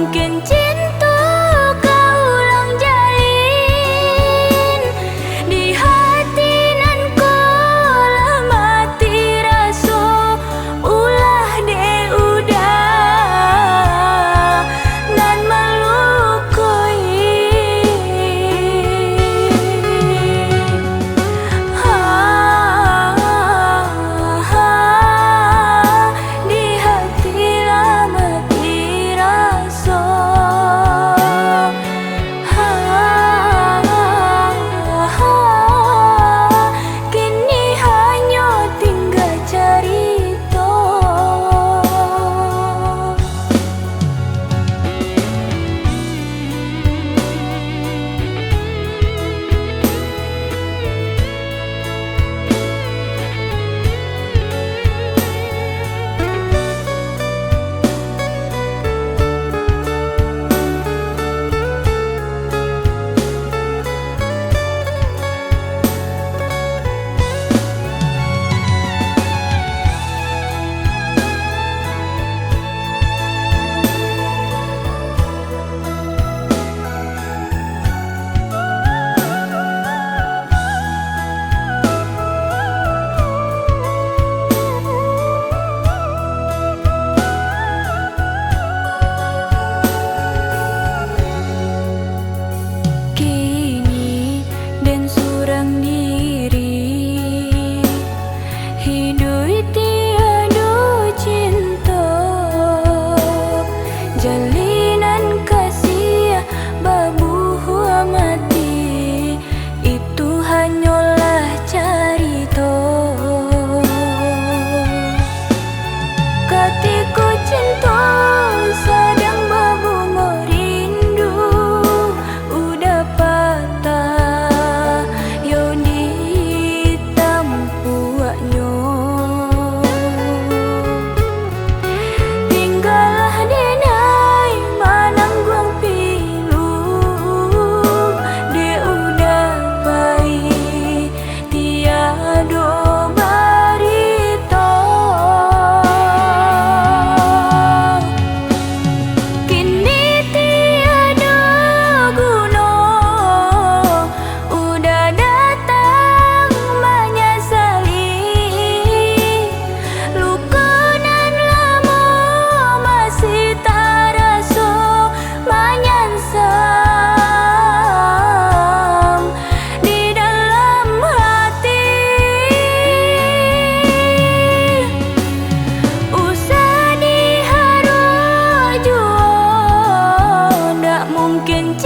mungkin cinta kau ulang jalin di hati nan kolah mati raso ulah de udah nan melukoi di hati lah mati raso kini hanya tinggal cerita. Kini dan surang diri hidup tiada cinta jalinan kasih babuh mati itu hanyalah cerita ketika cinta sedang berbunga rindu udah patah yo ditampuaknya tinggallah denai manangguang pilu de udah baik tiada barito kini tiada guna udah datang menyesali luka nan lama masih terasa menyansam di dalam hati usah diharu jua ndak mungkin